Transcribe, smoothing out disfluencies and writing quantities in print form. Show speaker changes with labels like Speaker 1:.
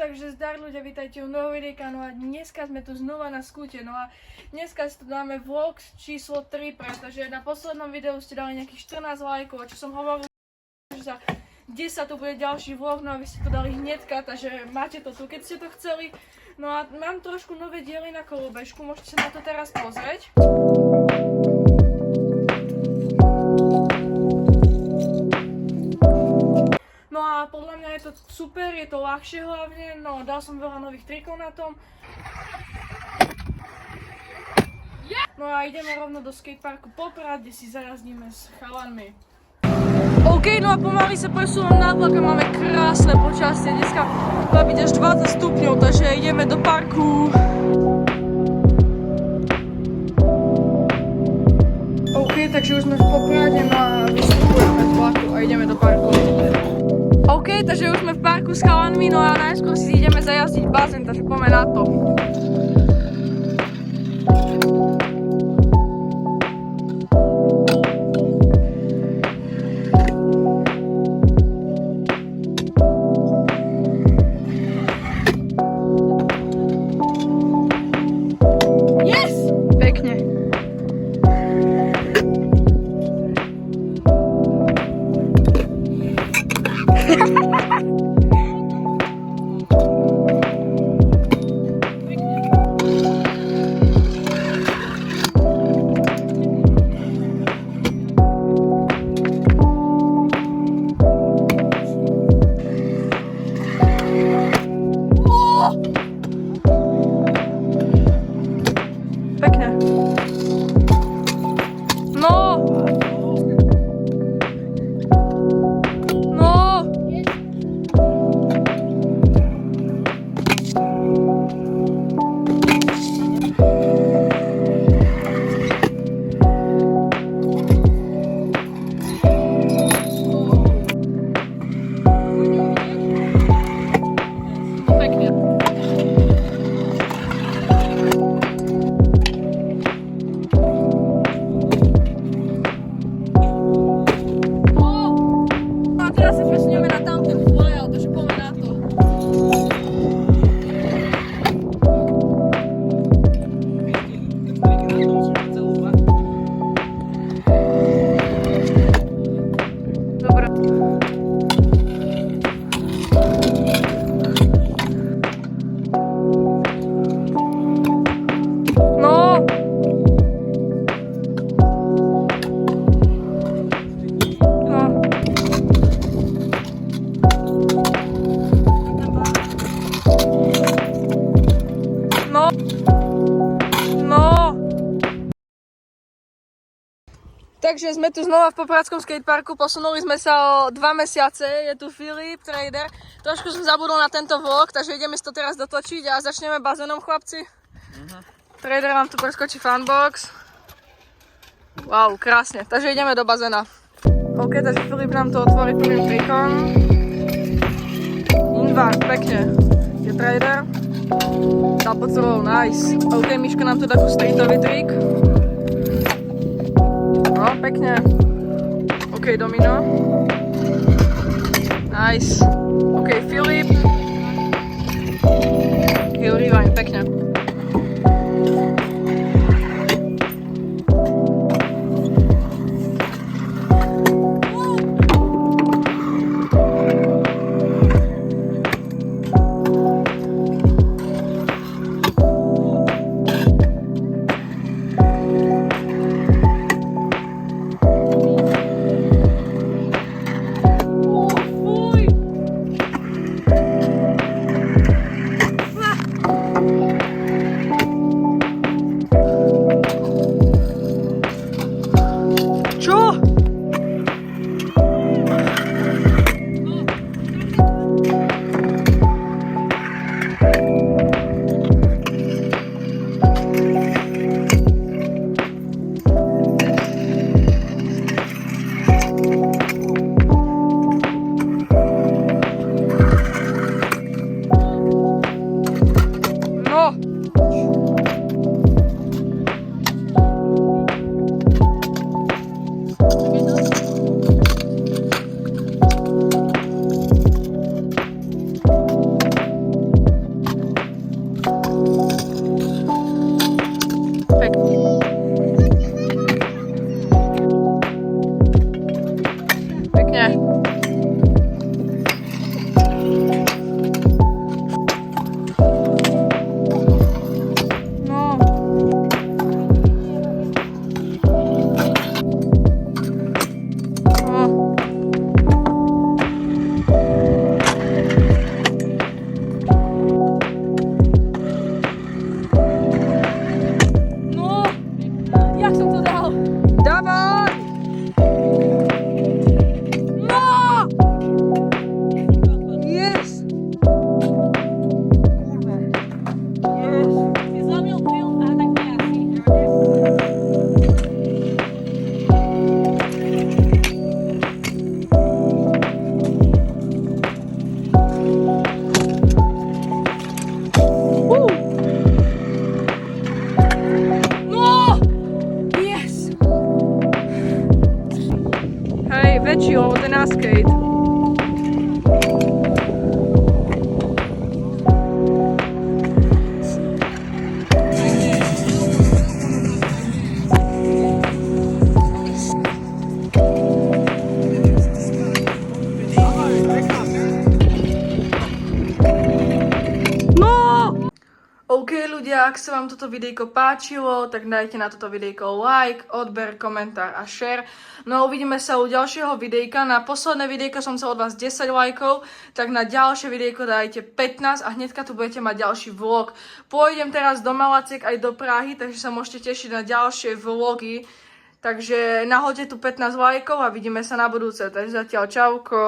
Speaker 1: takže zdar ľudia, vítajte u nového videjka, no a dneska sme tu znova na skúte, no a dneska si tu dáme vlog číslo 3, pretože na poslednom videu ste dali nejakých 14 lajkov, a čo som hovoril, že za 10 tu bude ďalší vlog, no a vy ste to dali hnedka, takže máte to tu, keď ste to chceli. No a mám trošku nové diely na kolobežku, môžete sa na to teraz pozrieť. No a podľa mňa je to super, je to ľahšie hlavne, no dal som veľa nových trikov na tom. No a ideme rovno do skateparku Poprad, kde si zajazdíme s chalanmi. OK, no a pomaly sa presúvam na vlak a máme krásne počasie, dneska má byť až 20 stupňov, takže ideme do parku. OK, takže už sme v Poprade, no a vystupujeme z vlaku a ideme do parku. OK, takže už sme v parku s chalanmi, no a najskôr si ideme zajazdiť bazén, takže poďme na to. Yes! Pekne. Pekne. No! No! Pekne. Teraz sa presunieme na tamten flyout, takže poďme na to. Dobre. No! Takže sme tu znova v Popradskom skateparku, posunuli sme sa o 2 mesiace, je tu Filip, trader. Trošku som zabudol na tento vlog, takže ideme si to teraz dotočiť a začneme bazénom, chlapci. Trader nám tu preskočí funbox. Wow, krásne, takže ideme do bazéna. OK, takže Filip nám to otvorí prvým trikom. Invar, pekne. Je trader. Dal pod sebou, nice. OK, Miška nám tu takú streetový trik. No, pekne. OK, domino. Nice. OK, Filip. Hill rewind, pekne. OK ľudia, ak sa vám toto videjko páčilo, tak dajte na toto videjko like, odber, komentár a share. No a uvidíme sa u ďalšieho videjka. Na posledné videjko som chcel od vás 10 lajkov, tak na ďalšie videjko dajte 15 a hnedka tu budete mať ďalší vlog. Pôjdem teraz do Malaciek aj do Prahy, takže sa môžete tešiť na ďalšie vlogy. Takže nahoďte tu 15 lajkov a vidíme sa na budúce. Takže zatiaľ čauko.